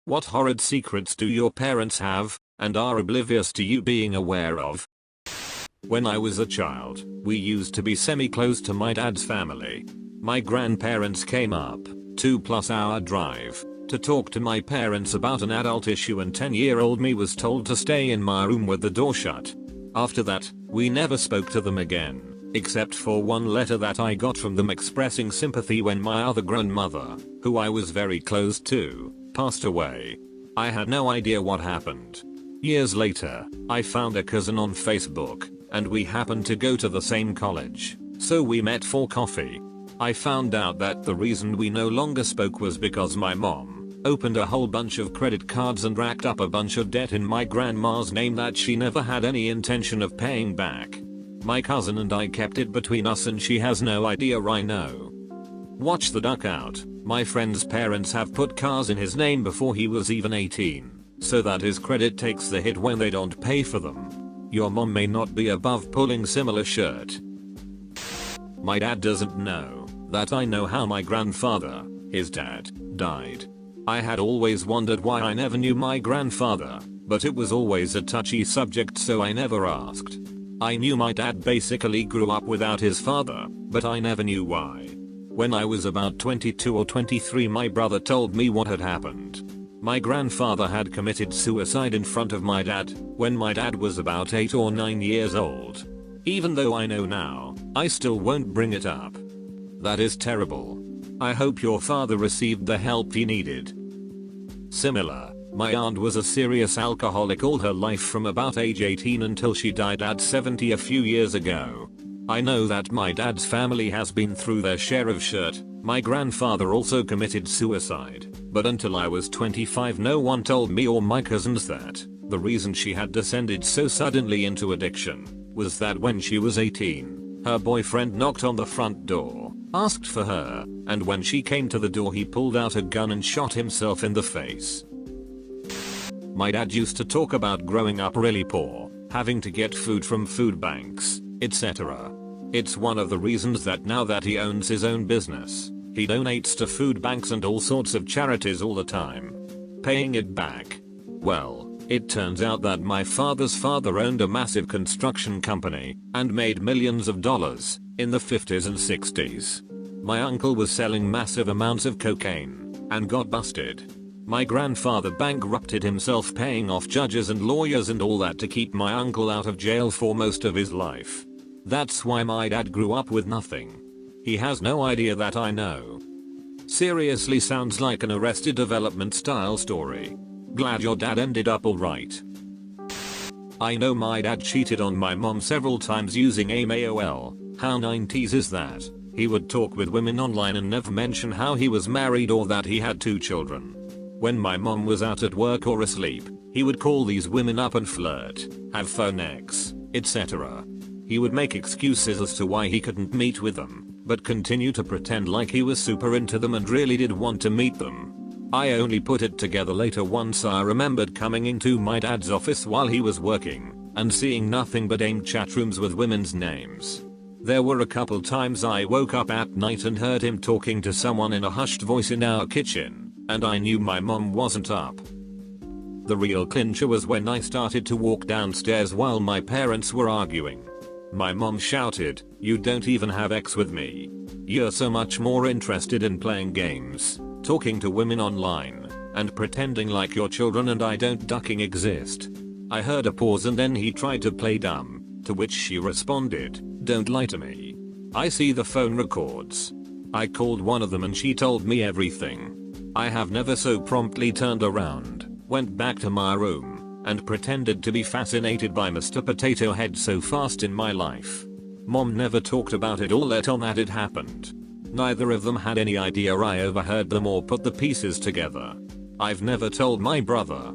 What horrid secrets do your parents have, and are oblivious to you being aware of? When I was a child, we used to be semi-close to my dad's family. My grandparents came up, 2+ hour drive, to talk to my parents about an adult issue, and 10-year-old me was told to stay in my room with the door shut. After that, we never spoke to them again, except for one letter that I got from them expressing sympathy when my other grandmother, who I was very close to, passed away. I had no idea what happened. Years later, I found a cousin on Facebook, and we happened to go to the same college, so we met for coffee. I found out that the reason we no longer spoke was because my mom opened a whole bunch of credit cards and racked up a bunch of debt in my grandma's name that she never had any intention of paying back. My cousin and I kept it between us, and she has no idea I know. Watch the duck out. My friend's parents have put cars in his name before he was even 18, so that his credit takes the hit when they don't pay for them. Your mom may not be above pulling similar shirt. My dad doesn't know that I know how my grandfather, his dad, died. I had always wondered why I never knew my grandfather, but it was always a touchy subject, so I never asked. I knew my dad basically grew up without his father, but I never knew why. When I was about 22 or 23, my brother told me what had happened. My grandfather had committed suicide in front of my dad when my dad was about 8 or 9 years old. Even though I know now, I still won't bring it up. That is terrible. I hope your father received the help he needed. Similar, my aunt was a serious alcoholic all her life from about age 18 until she died at 70 a few years ago. I know that my dad's family has been through their share of shit. My grandfather also committed suicide, but until I was 25 no one told me or my cousins that the reason she had descended so suddenly into addiction was that when she was 18, her boyfriend knocked on the front door, asked for her, and when she came to the door he pulled out a gun and shot himself in the face. My dad used to talk about growing up really poor, having to get food from food banks, etc. It's one of the reasons that now that he owns his own business, he donates to food banks and all sorts of charities all the time. Paying it back. Well, it turns out that my father's father owned a massive construction company and made millions of dollars in the 50s and 60s. My uncle was selling massive amounts of cocaine and got busted. My grandfather bankrupted himself paying off judges and lawyers and all that to keep my uncle out of jail for most of his life. That's why my dad grew up with nothing. He has no idea that I know. Seriously, sounds like an Arrested Development style story. Glad your dad ended up alright. I know my dad cheated on my mom several times using AOL. How 90s is that? He would talk with women online and never mention how he was married or that he had 2 children. When my mom was out at work or asleep, he would call these women up and flirt, have phone sex, etc. He would make excuses as to why he couldn't meet with them, but continue to pretend like he was super into them and really did want to meet them. I only put it together later once I remembered coming into my dad's office while he was working and seeing nothing but AIM chat rooms with women's names. There were a couple times I woke up at night and heard him talking to someone in a hushed voice in our kitchen, and I knew my mom wasn't up. The real clincher was when I started to walk downstairs while my parents were arguing. My mom shouted, "You don't even have ex with me. You're so much more interested in playing games, talking to women online, and pretending like your children and I don't ducking exist." I heard a pause and then he tried to play dumb, to which she responded, "Don't lie to me. I see the phone records." I called one of them and she told me everything. I have never so promptly turned around, went back to my room, and pretended to be fascinated by Mr. Potato Head so fast in my life. Mom never talked about it or let on that it happened. Neither of them had any idea I overheard them or put the pieces together. I've never told my brother.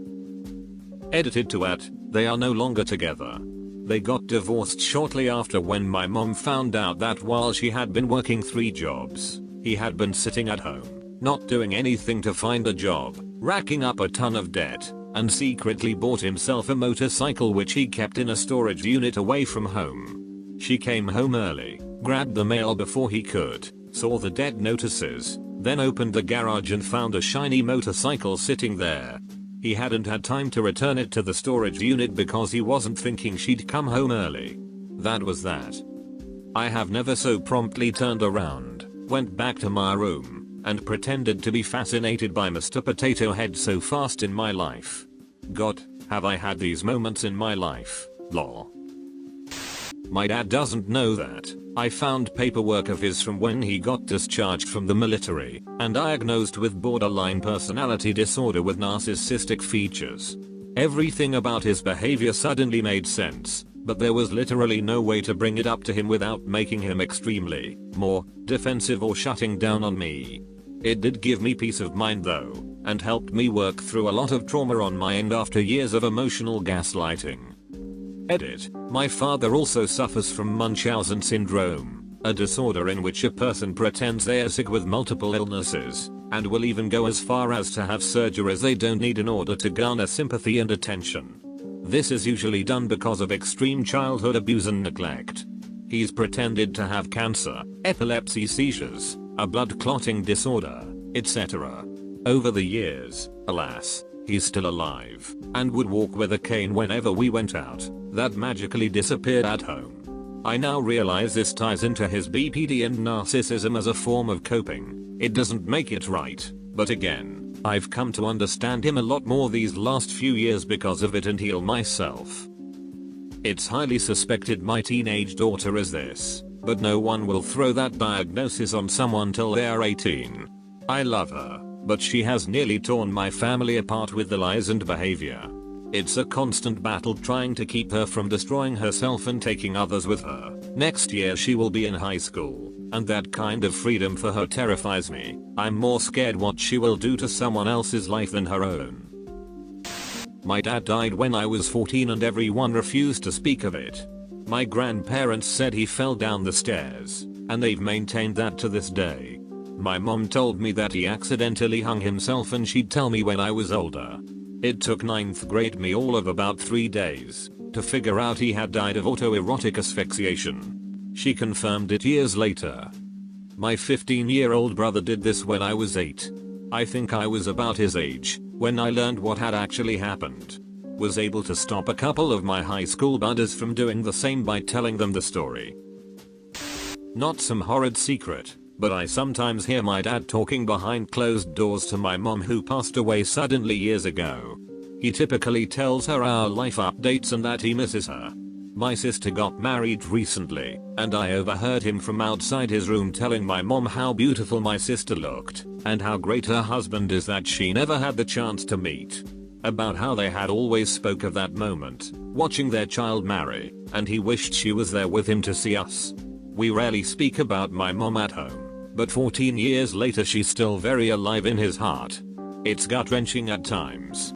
Edited to @, they are no longer together. They got divorced shortly after when my mom found out that while she had been working 3 jobs, he had been sitting at home, not doing anything to find a job, racking up a ton of debt, and secretly bought himself a motorcycle which he kept in a storage unit away from home. She came home early, grabbed the mail before he could, saw the debt notices, Then opened the garage and found a shiny motorcycle sitting there. He hadn't had time to return it to the storage unit because he wasn't thinking she'd come home early. That was that. I have never so promptly turned around, went back to my room, and pretended to be fascinated by Mr. Potato Head so fast in my life. God, have I had these moments in my life, lol. My dad doesn't know that I found paperwork of his from when he got discharged from the military and diagnosed with borderline personality disorder with narcissistic features. Everything about his behavior suddenly made sense, but there was literally no way to bring it up to him without making him extremely more defensive or shutting down on me. It did give me peace of mind though, and helped me work through a lot of trauma on my end after years of emotional gaslighting. Edit. My father also suffers from Munchausen syndrome, a disorder in which a person pretends they are sick with multiple illnesses, and will even go as far as to have surgeries they don't need in order to garner sympathy and attention. This is usually done because of extreme childhood abuse and neglect. He's pretended to have cancer, epilepsy, seizures, a blood clotting disorder, etc. Over the years, alas, he's still alive, and would walk with a cane whenever we went out, that magically disappeared at home. I now realize this ties into his BPD and narcissism as a form of coping. It doesn't make it right, but again, I've come to understand him a lot more these last few years because of it and heal myself. It's highly suspected my teenage daughter is this, but no one will throw that diagnosis on someone till they are 18. I love her, but she has nearly torn my family apart with the lies and behavior. It's a constant battle trying to keep her from destroying herself and taking others with her. Next year she will be in high school, and that kind of freedom for her terrifies me. I'm more scared what she will do to someone else's life than her own. My dad died when I was 14 and everyone refused to speak of it. My grandparents said he fell down the stairs, and they've maintained that to this day. My mom told me that he accidentally hung himself and she'd tell me when I was older. It took 9th grade me all of about 3 days to figure out he had died of autoerotic asphyxiation. She confirmed it years later. My 15-year-old brother did this when I was 8. I think I was about his age when I learned what had actually happened. Was able to stop a couple of my high school buddies from doing the same by telling them the story. Not some horrid secret, but I sometimes hear my dad talking behind closed doors to my mom who passed away suddenly years ago. He typically tells her our life updates and that he misses her. My sister got married recently, and I overheard him from outside his room telling my mom how beautiful my sister looked, and how great her husband is that she never had the chance to meet. About how they had always spoke of that moment, watching their child marry, and he wished she was there with him to see us. We rarely speak about my mom at home, but 14 years later she's still very alive in his heart. It's gut-wrenching at times.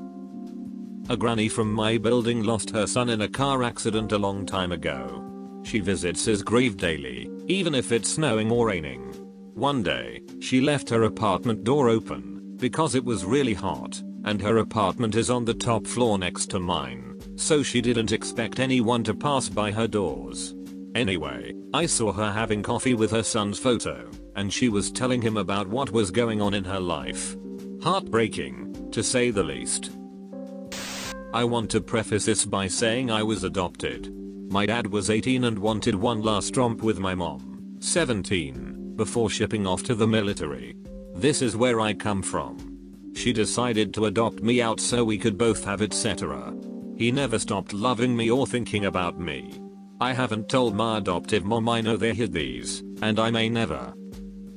A granny from my building lost her son in a car accident a long time ago. She visits his grave daily, even if it's snowing or raining. One day, she left her apartment door open, because it was really hot, and her apartment is on the top floor next to mine, so she didn't expect anyone to pass by her doors. Anyway, I saw her having coffee with her son's photo, and she was telling him about what was going on in her life. Heartbreaking, to say the least. I want to preface this by saying I was adopted. My dad was 18 and wanted one last romp with my mom, 17, before shipping off to the military. This is where I come from. She decided to adopt me out so we could both have etc. He never stopped loving me or thinking about me. I haven't told my adoptive mom I know they hid these, and I may never.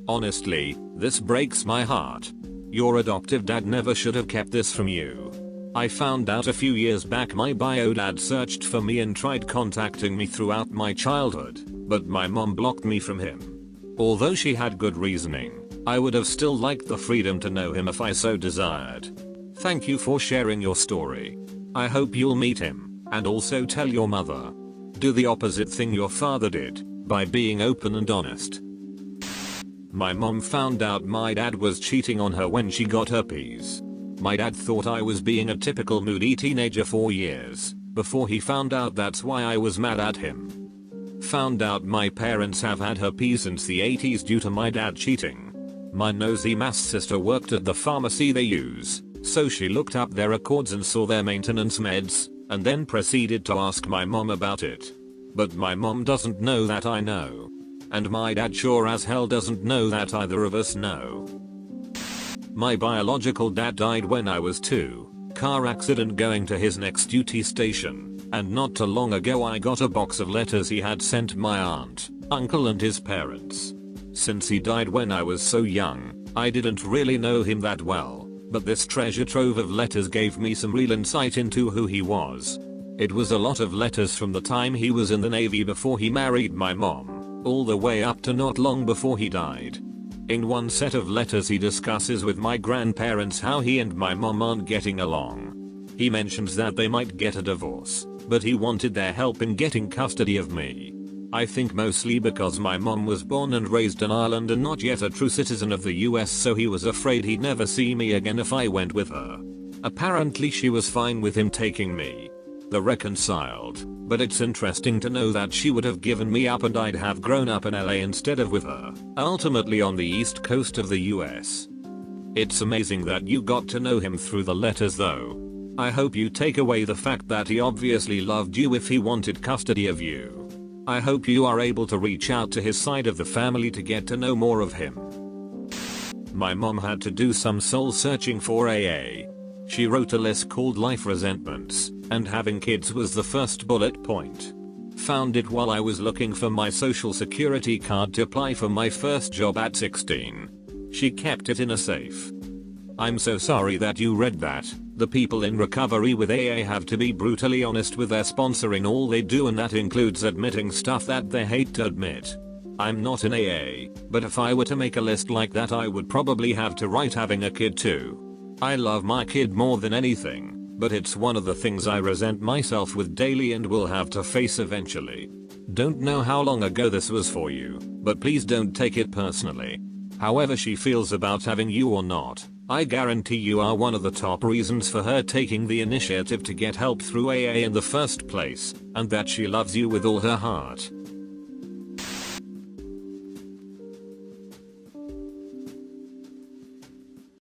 Honestly, this breaks my heart. Your adoptive dad never should have kept this from you. I found out a few years back my bio dad searched for me and tried contacting me throughout my childhood, but my mom blocked me from him. Although she had good reasoning, I would have still liked the freedom to know him if I so desired. Thank you for sharing your story. I hope you'll meet him, and also tell your mother. Do the opposite thing your father did, by being open and honest. My mom found out my dad was cheating on her when she got herpes. My dad thought I was being a typical moody teenager for years, before he found out that's why I was mad at him. Found out my parents have had herpes since the 80s due to my dad cheating. My nosy maths sister worked at the pharmacy they use, so she looked up their records and saw their maintenance meds, and then proceeded to ask my mom about it. But my mom doesn't know that I know. And my dad sure as hell doesn't know that either of us know. My biological dad died when I was 2, car accident going to his next duty station, and not too long ago I got a box of letters he had sent my aunt, uncle and his parents. Since he died when I was so young, I didn't really know him that well, but this treasure trove of letters gave me some real insight into who he was. It was a lot of letters from the time he was in the Navy before he married my mom, all the way up to not long before he died. In one set of letters he discusses with my grandparents how he and my mom aren't getting along. He mentions that they might get a divorce, but he wanted their help in getting custody of me. I think mostly because my mom was born and raised in Ireland and not yet a true citizen of the US, so he was afraid he'd never see me again if I went with her. Apparently she was fine with him taking me. They reconciled, but it's interesting to know that she would have given me up and I'd have grown up in LA instead of with her, ultimately on the east coast of the US. It's amazing that you got to know him through the letters though. I hope you take away the fact that he obviously loved you if he wanted custody of you. I hope you are able to reach out to his side of the family to get to know more of him. My mom had to do some soul searching for AA. She wrote a list called Life Resentments, and having kids was the first bullet point. Found it while I was looking for my social security card to apply for my first job at 16. She kept it in a safe. I'm so sorry that you read that. The people in recovery with AA have to be brutally honest with their sponsor in all they do, and that includes admitting stuff that they hate to admit. I'm not in AA, but if I were to make a list like that I would probably have to write having a kid too. I love my kid more than anything, but it's one of the things I resent myself with daily and will have to face eventually. Don't know how long ago this was for you, but please don't take it personally. However she feels about having you or not, I guarantee you are one of the top reasons for her taking the initiative to get help through AA in the first place, and that she loves you with all her heart.